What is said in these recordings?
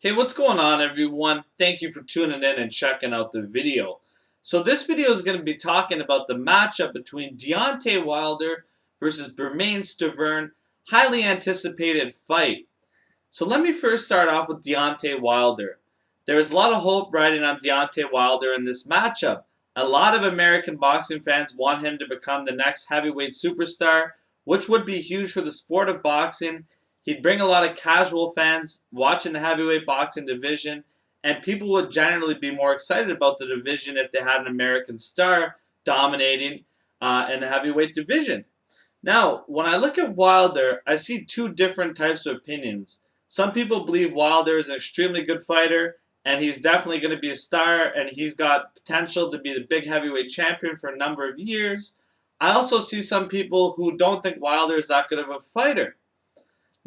Hey, what's going on, everyone? Thank you for tuning in and checking out the video. So this video is going to be talking about the matchup between Deontay Wilder versus Bermane Stiverne, highly anticipated fight. So let me first start off with Deontay Wilder. There is a lot of hope riding on Deontay Wilder in this matchup. A lot of American boxing fans want him to become the next heavyweight superstar, which would be huge for the sport of boxing. He'd bring a lot of casual fans watching the heavyweight boxing division, and people would generally be more excited about the division if they had an American star dominating in the heavyweight division. Now, when I look at Wilder, I see two different types of opinions. Some people believe Wilder is an extremely good fighter, and he's definitely going to be a star, and he's got potential to be the big heavyweight champion for a number of years. I also see some people who don't think Wilder is that good of a fighter.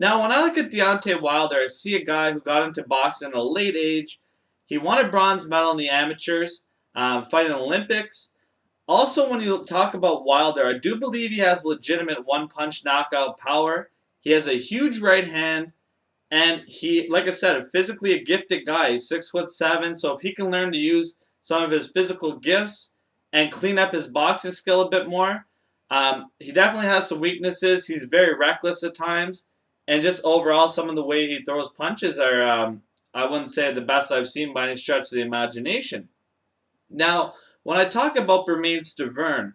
Now, when I look at Deontay Wilder, I see a guy who got into boxing at a late age. He won a bronze medal in the amateurs, fighting in the Olympics. Also, when you talk about Wilder, I do believe he has legitimate one-punch knockout power. He has a huge right hand, and he, like I said, physically a gifted guy. He's 6'7", so if he can learn to use some of his physical gifts and clean up his boxing skill a bit more, he definitely has some weaknesses. He's very reckless at times. And just overall, some of the way he throws punches are, I wouldn't say the best I've seen by any stretch of the imagination. Now, when I talk about Bermane Stiverne,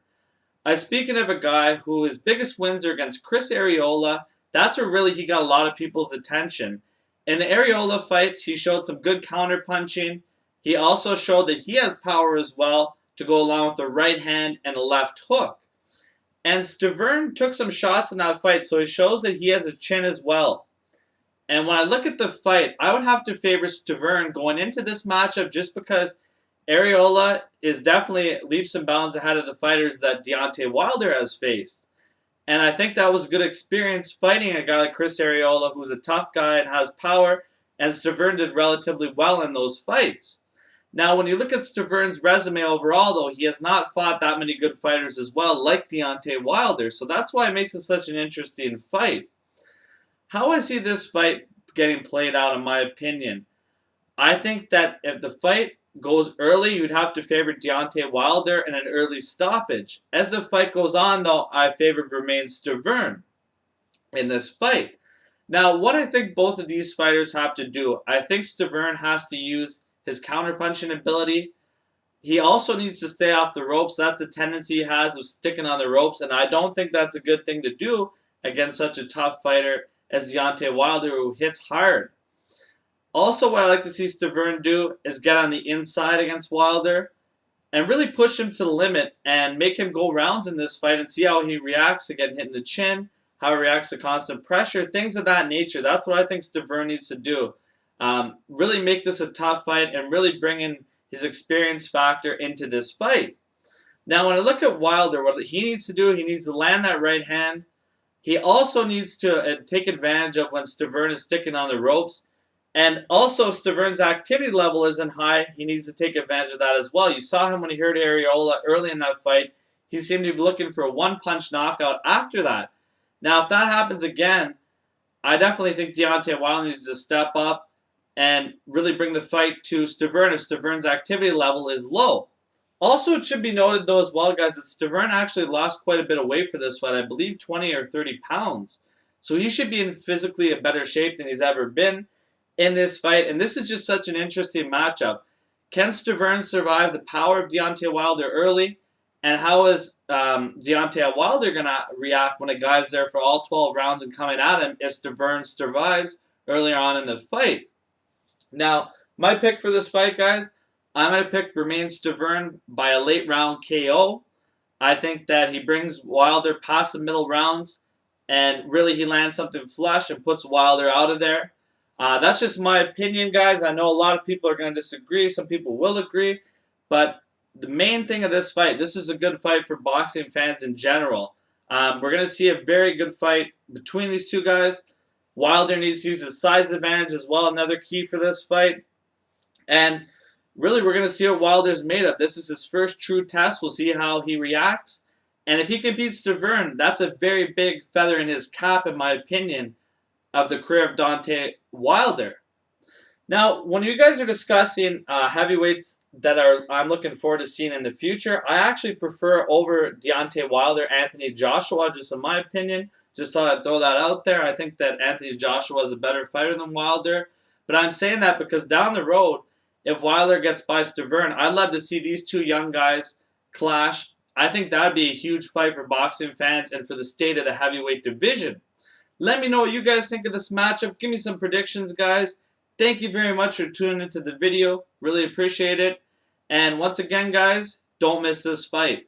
I'm speaking of a guy who his biggest wins are against Chris Arreola. That's where really he got a lot of people's attention. In the Arreola fights, he showed some good counter-punching. He also showed that he has power as well to go along with the right hand and the left hook. And Stiverne took some shots in that fight, so he shows that he has a chin as well. And when I look at the fight, I would have to favor Stiverne going into this matchup just because Arreola is definitely leaps and bounds ahead of the fighters that Deontay Wilder has faced. And I think that was a good experience fighting a guy like Chris Arreola, who's a tough guy and has power, and Stiverne did relatively well in those fights. Now, when you look at Stiverne's resume overall, though, he has not fought that many good fighters as well, like Deontay Wilder. So that's why it makes it such an interesting fight. How I see this fight getting played out, in my opinion, I think that if the fight goes early, you'd have to favor Deontay Wilder in an early stoppage. As the fight goes on, though, I favor Bermane Stiverne in this fight. Now, what I think both of these fighters have to do, I think Stiverne has to use his counter-punching ability. He also needs to stay off the ropes. That's a tendency he has of sticking on the ropes, and I don't think that's a good thing to do against such a tough fighter as Deontay Wilder, who hits hard. Also, what I like to see Stiverne do is get on the inside against Wilder and really push him to the limit and make him go rounds in this fight and see how he reacts to getting hit in the chin, how he reacts to constant pressure, things of that nature. That's what I think Stiverne needs to do. Really make this a tough fight and really bring in his experience factor into this fight. Now, when I look at Wilder, what he needs to do, he needs to land that right hand. He also needs to take advantage of when Stiverne is sticking on the ropes. And also, if Stiverne's activity level isn't high, he needs to take advantage of that as well. You saw him when he hurt Arreola early in that fight. He seemed to be looking for a one-punch knockout after that. Now, if that happens again, I definitely think Deontay Wilder needs to step up and really bring the fight to Stiverne if Stiverne's activity level is low. Also, it should be noted, though, as well, guys, that Stiverne actually lost quite a bit of weight for this fight. I believe 20 or 30 pounds. So he should be in physically a better shape than he's ever been in this fight. And this is just such an interesting matchup. Can Stiverne survive the power of Deontay Wilder early? And how is Deontay Wilder going to react when a guy's there for all 12 rounds and coming at him if Stiverne survives earlier on in the fight? Now, my pick for this fight, guys, I'm going to pick Bermane Stiverne by a late round KO. I think that he brings Wilder past the middle rounds and really he lands something flush and puts Wilder out of there. That's just my opinion, guys. I know a lot of people are going to disagree. Some people will agree. But the main thing of this fight, this is a good fight for boxing fans in general. We're going to see a very good fight between these two guys. Wilder needs to use his size advantage as well, another key for this fight. And really, we're going to see what Wilder's made of. This is his first true test. We'll see how he reacts. And if he can beat Stiverne, that's a very big feather in his cap, in my opinion, of the career of Deontay Wilder. Now, when you guys are discussing heavyweights that I'm looking forward to seeing in the future, I actually prefer over Deontay Wilder, Anthony Joshua, just in my opinion. Just thought I'd throw that out there. I think that Anthony Joshua is a better fighter than Wilder. But I'm saying that because down the road, if Wilder gets by Stiverne, I'd love to see these two young guys clash. I think that would be a huge fight for boxing fans and for the state of the heavyweight division. Let me know what you guys think of this matchup. Give me some predictions, guys. Thank you very much for tuning into the video. Really appreciate it. And once again, guys, don't miss this fight.